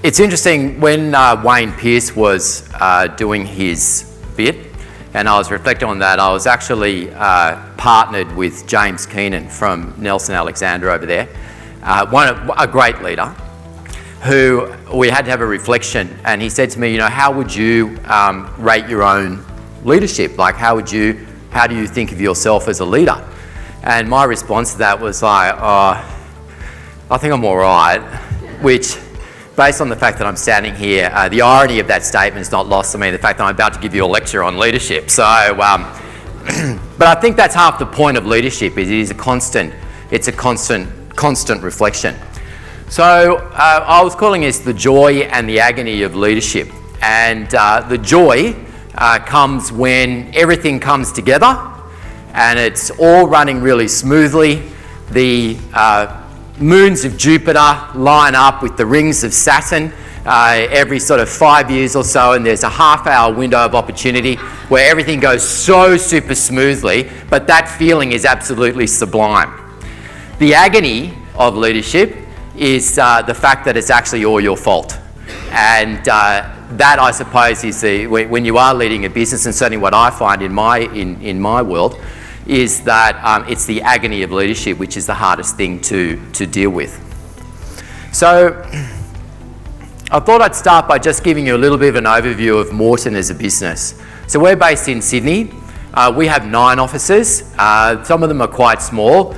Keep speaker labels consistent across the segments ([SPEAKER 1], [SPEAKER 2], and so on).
[SPEAKER 1] It's interesting, when Wayne Pearce was doing his bit, and I was reflecting on that, I was actually partnered with James Keenan from Nelson Alexander over there, a great leader, who we had to have a reflection, and he said to me, how would you rate your own leadership? Like, how do you think of yourself as a leader? And my response to that was like, I think I'm all right, which, based on the fact that I'm standing here, the irony of that statement is not lost on me, the fact that I'm about to give you a lecture on leadership. So, but I think that's half the point of leadership, it's a constant reflection. So I was calling this the joy and the agony of leadership. And the joy comes when everything comes together and it's all running really smoothly. The moons of Jupiter line up with the rings of Saturn every sort of 5 years or so, and there's a half-hour window of opportunity where everything goes so super smoothly, but that feeling is absolutely sublime. The agony of leadership is the fact that it's actually all your fault. And that, I suppose, is when you are leading a business, and certainly what I find in my world, is that it's the agony of leadership which is the hardest thing to deal with. So I thought I'd start by just giving you a little bit of an overview of Morton as a business. So we're based in Sydney. We have 9 offices. Some of them are quite small.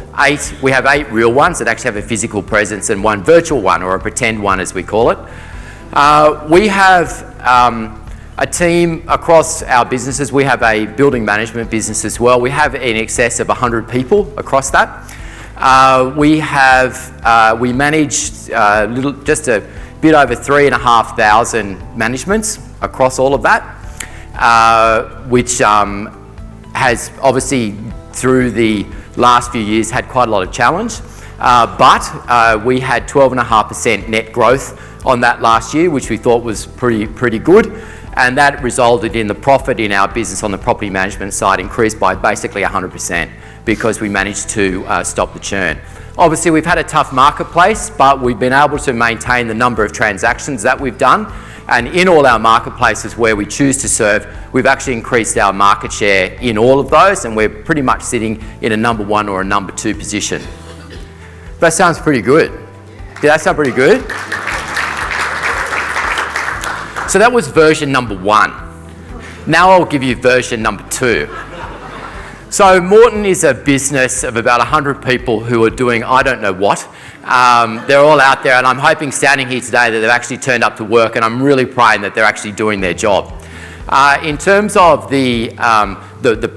[SPEAKER 1] We have 8 real ones that actually have a physical presence, and 1 virtual one, or a pretend one as we call it. We have a team across our businesses. We have a building management business as well. We have in excess of 100 people across that. We manage just a bit over 3,500 managements across all of that, which has obviously through the last few years had quite a lot of challenge. But we had 12.5% net growth on that last year, which we thought was pretty good. And that resulted in the profit in our business on the property management side increased by basically 100% because we managed to stop the churn. Obviously, we've had a tough marketplace, but we've been able to maintain the number of transactions that we've done. And in all our marketplaces where we choose to serve, we've actually increased our market share in all of those, and we're pretty much sitting in a number 1 or a number 2 position. That sounds pretty good. Did that sound pretty good? So that was version number 1. Now I'll give you version number 2. So Morton is a business of about 100 people who are doing I don't know what. They're all out there, and I'm hoping standing here today that they've actually turned up to work, and I'm really praying that they're actually doing their job. In terms of the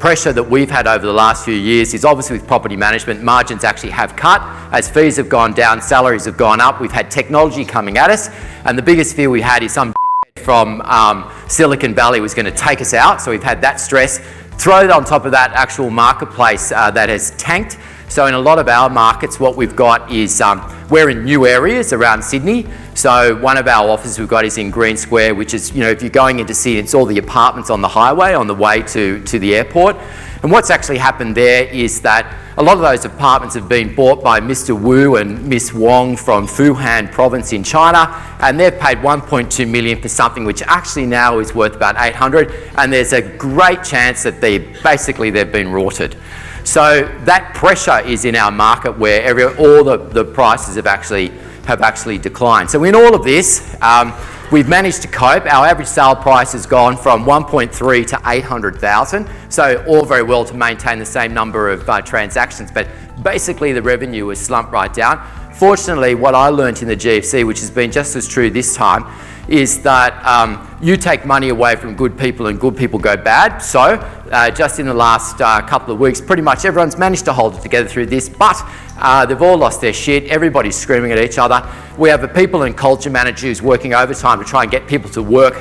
[SPEAKER 1] pressure that we've had over the last few years is obviously with property management, margins actually have cut. As fees have gone down, salaries have gone up. We've had technology coming at us, and the biggest fear we had is some from Silicon Valley was going to take us out, so we've had that stress. Throw on top of that actual marketplace that has tanked. So in a lot of our markets, what we've got is we're in new areas around Sydney. So one of our offices we've got is in Green Square, which is, if you're going into Sydney, it's all the apartments on the highway on the way to the airport. And what's actually happened there is that a lot of those apartments have been bought by Mr. Wu and Miss Wong from Fujian province in China, and they've paid 1.2 million for something which actually now is worth about 800, and there's a great chance that they've been rorted. So that pressure is in our market where all the prices have actually declined. So in all of this, we've managed to cope. Our average sale price has gone from 1.3 to 800,000. So all very well to maintain the same number of transactions, but basically the revenue has slumped right down. Fortunately, what I learned in the GFC, which has been just as true this time, is that you take money away from good people and good people go bad. So just in the last couple of weeks, pretty much everyone's managed to hold it together through this, but they've all lost their shit. Everybody's screaming at each other. We have a people and culture manager who's working overtime to try and get people to work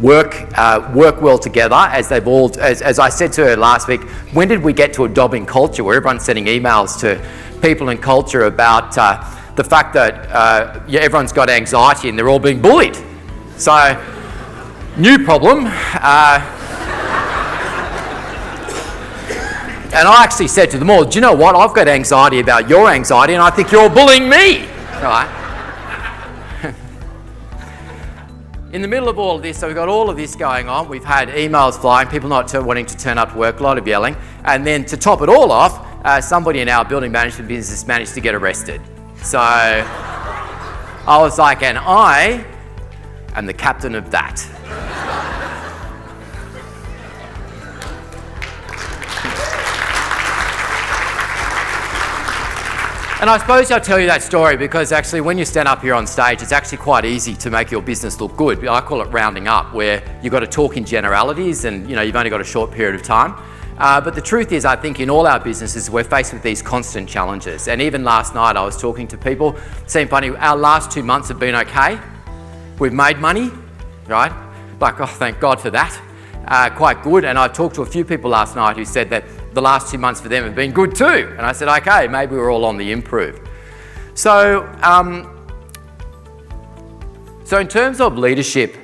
[SPEAKER 1] well together, as they've all, as I said to her last week, when did we get to a dobbing culture where everyone's sending emails to people and culture about the fact that everyone's got anxiety and they're all being bullied? So, new problem. And I actually said to them all, do you know what? I've got anxiety about your anxiety and I think you're bullying me. All right. in the middle of all of this, so we've got all of this going on. We've had emails flying, people not wanting to turn up to work, a lot of yelling. And then to top it all off, somebody in our building management business managed to get arrested. So I was like, and I am the captain of that. And I suppose I'll tell you that story because actually when you stand up here on stage, it's actually quite easy to make your business look good. I call it rounding up, where you've got to talk in generalities and you've only got a short period of time. But the truth is, I think in all our businesses, we're faced with these constant challenges. And even last night, I was talking to people, it seemed funny, our last 2 months have been okay. We've made money, right? Like, oh, thank God for that. Quite good. And I talked to a few people last night who said that the last 2 months for them have been good too. And I said, okay, maybe we're all on the improve. So in terms of leadership,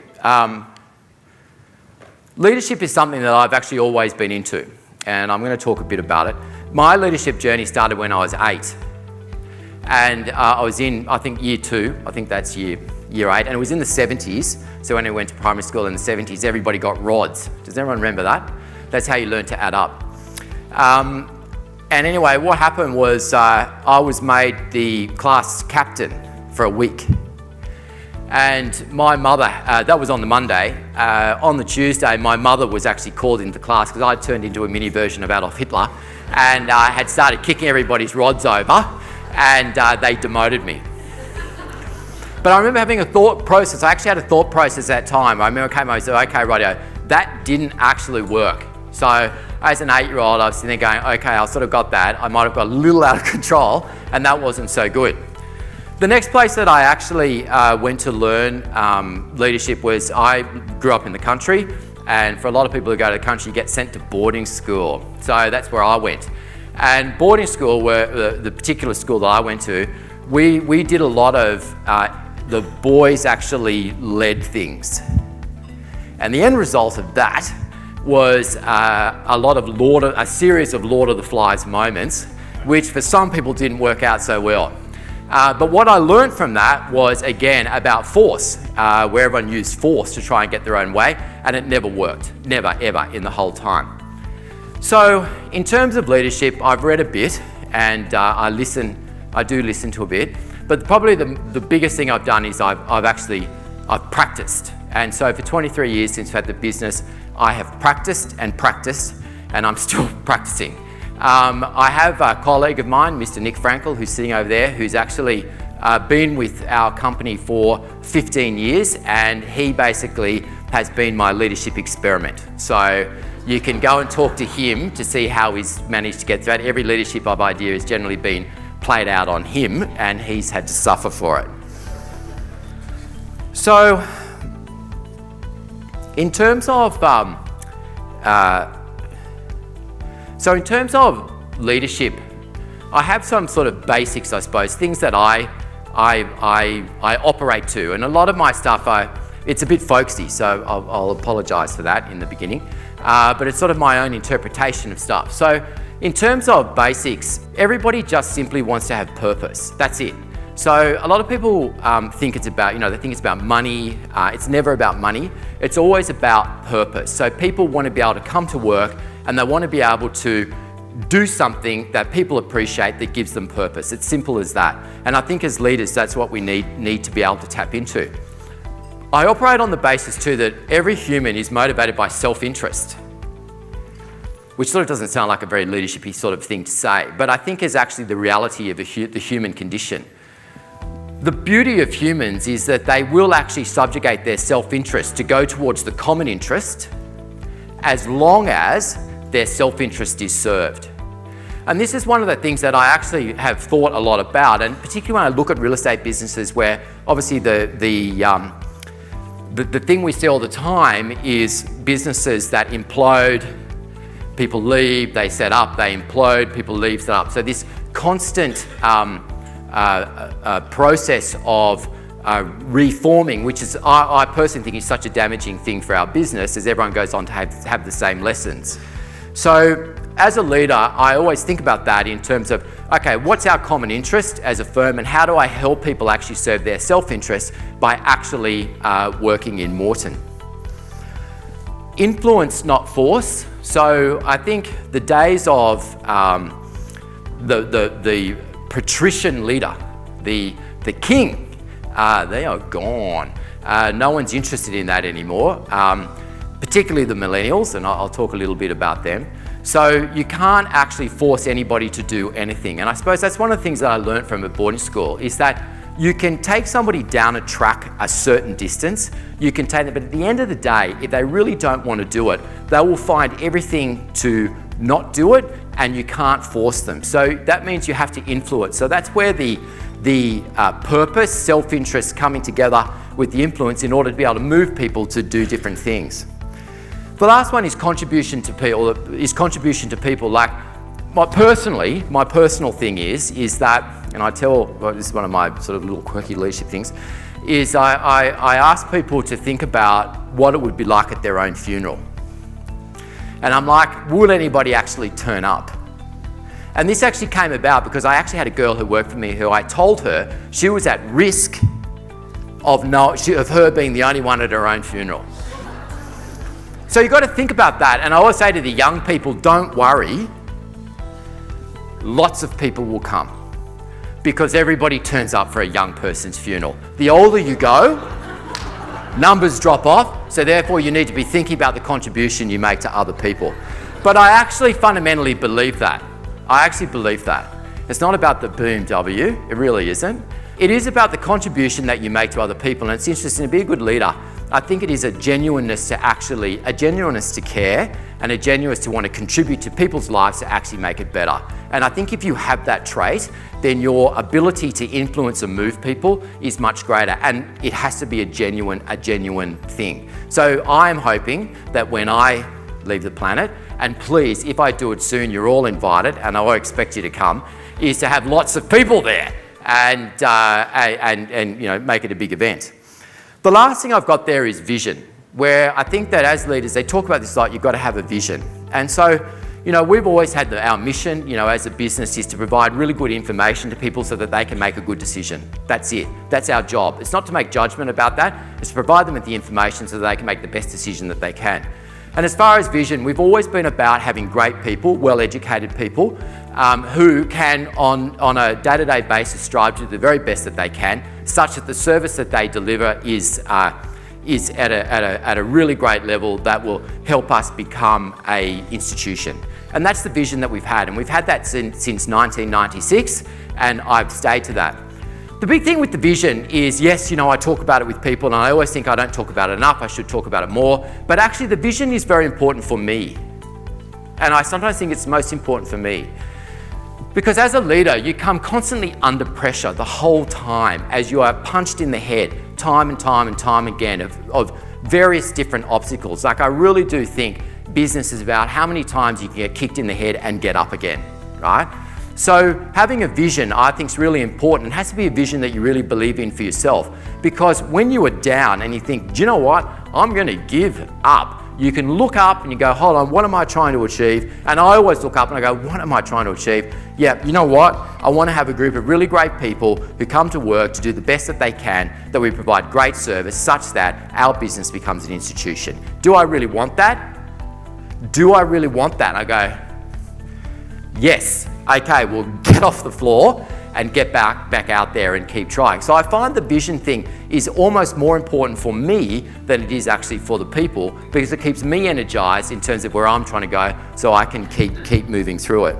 [SPEAKER 1] leadership is something that I've actually always been into. And I'm going to talk a bit about it. My leadership journey started when I was 8. And I was in, I think, year 2. I think that's year 8. And it was in the 70s. So when I went to primary school in the 70s, everybody got rods. Does everyone remember that? That's how you learn to add up. And anyway, what happened was I was made the class captain for a week. And my mother, that was on the Monday. On the Tuesday, my mother was actually called into class because I turned into a mini version of Adolf Hitler and had started kicking everybody's rods over, and they demoted me. But I remember having a thought process. I actually had a thought process at that time. I remember I came over and said, okay, rightio, that didn't actually work. So as an 8-year-old, I was sitting there going, okay, I sort of got that. I might have got a little out of control, and that wasn't so good. The next place that I actually went to learn leadership was, I grew up in the country, and for a lot of people who go to the country, you get sent to boarding school. So that's where I went. And boarding school, the particular school that I went to, we did a lot of, the boys actually led things. And the end result of that was a series of Lord of the Flies moments, which for some people didn't work out so well. But what I learned from that was, again, about force, where everyone used force to try and get their own way, and it never worked, never, ever, in the whole time. So in terms of leadership, I've read a bit, and I do listen to a bit, but probably the biggest thing I've done is I've practiced. And so for 23 years since I've had the business, I have practiced, and I'm still practicing. I have a colleague of mine, Mr. Nick Frankel, who's sitting over there, who's actually been with our company for 15 years, and he basically has been my leadership experiment. So you can go and talk to him to see how he's managed to get through it. Every leadership idea has generally been played out on him, and he's had to suffer for it. So in terms of leadership, I have some sort of basics, I suppose, things that I operate to, and a lot of my stuff, it's a bit folksy, so I'll apologise for that in the beginning, but it's sort of my own interpretation of stuff. So in terms of basics, everybody just simply wants to have purpose. That's it. So a lot of people think it's about, they think it's about money. It's never about money. It's always about purpose. So people want to be able to come to work, and they want to be able to do something that people appreciate that gives them purpose. It's simple as that. And I think as leaders, that's what we need to be able to tap into. I operate on the basis too that every human is motivated by self-interest, which sort of doesn't sound like a very leadershipy sort of thing to say, but I think is actually the reality of the human condition. The beauty of humans is that they will actually subjugate their self-interest to go towards the common interest as long as their self-interest is served. And this is one of the things that I actually have thought a lot about, and particularly when I look at real estate businesses where obviously the thing we see all the time is businesses that implode, people leave, they set up, they implode, people leave, set up. So this constant process of reforming, which is, I personally think is such a damaging thing for our business as everyone goes on to have the same lessons. So as a leader, I always think about that in terms of, okay, what's our common interest as a firm, and how do I help people actually serve their self-interest by actually working in Morton? Influence, not force. So I think the days of the patrician leader, the king, they are gone. No one's interested in that anymore, particularly the millennials, and I'll talk a little bit about them. So you can't actually force anybody to do anything. And I suppose that's one of the things that I learned from a boarding school, is that you can take somebody down a track a certain distance, you can take them, but at the end of the day, if they really don't want to do it, they will find everything to not do it, and you can't force them. So that means you have to influence. So that's where the purpose, self-interest coming together with the influence in order to be able to move people to do different things. The last one is contribution to people. Like my personal thing is that, and I tell, well, this is one of my sort of little quirky leadership things, is I ask people to think about what it would be like at their own funeral. And I'm like, will anybody actually turn up? And this actually came about because I actually had a girl who worked for me who I told her she was at risk of her being the only one at her own funeral. So you've got to think about that. And I always say to the young people, don't worry, lots of people will come, because everybody turns up for a young person's funeral. The older you go, numbers drop off, so therefore you need to be thinking about the contribution you make to other people. But I actually fundamentally believe that. I actually believe that. It's not about the boom W, it really isn't. It is about the contribution that you make to other people, and it's interesting to be a good leader. I think it is a genuineness to care, and a genuineness to want to contribute to people's lives to actually make it better. And I think if you have that trait, then your ability to influence and move people is much greater, and it has to be a genuine thing. So I am hoping that when I leave the planet, and please, if I do it soon, you're all invited, and I will expect you to come, is to have lots of people there and you know, make it a big event. The last thing I've got there is vision, where I think that as leaders, they talk about this like you've got to have a vision. And so, you know, we've always had our mission, you know, as a business is to provide really good information to people so that they can make a good decision. That's it. That's our job. It's not to make judgment about that. It's to provide them with the information so that they can make the best decision that they can. And as far as vision, we've always been about having great people, well-educated people, who can, on a day-to-day basis, strive to do the very best that they can, such that the service that they deliver is at a really great level that will help us become an institution. And that's the vision that we've had, and we've had that since 1996, and I've stayed to that. The big thing with the vision is, yes, you know, I talk about it with people, and I always think I don't talk about it enough, I should talk about it more, but actually the vision is very important for me. And I sometimes think it's most important for me. Because as a leader, you come constantly under pressure the whole time as you are punched in the head time and time again of various different obstacles. Like, I really do think business is about how many times you can get kicked in the head and get up again, right? So having a vision, I think, is really important. It has to be a vision that you really believe in for yourself, because when you are down and you think, do you know what, I'm going to give up, you can look up and you go, hold on, what am I trying to achieve? And I always look up and I go, what am I trying to achieve? Yeah, you know what? I want to have a group of really great people who come to work to do the best that they can, that we provide great service such that our business becomes an institution. Do I really want that? Do I really want that? I go, yes. Okay, we'll get off the floor and get back out there and keep trying. So I find the vision thing is almost more important for me than it is actually for the people, because it keeps me energized in terms of where I'm trying to go, so I can keep moving through it.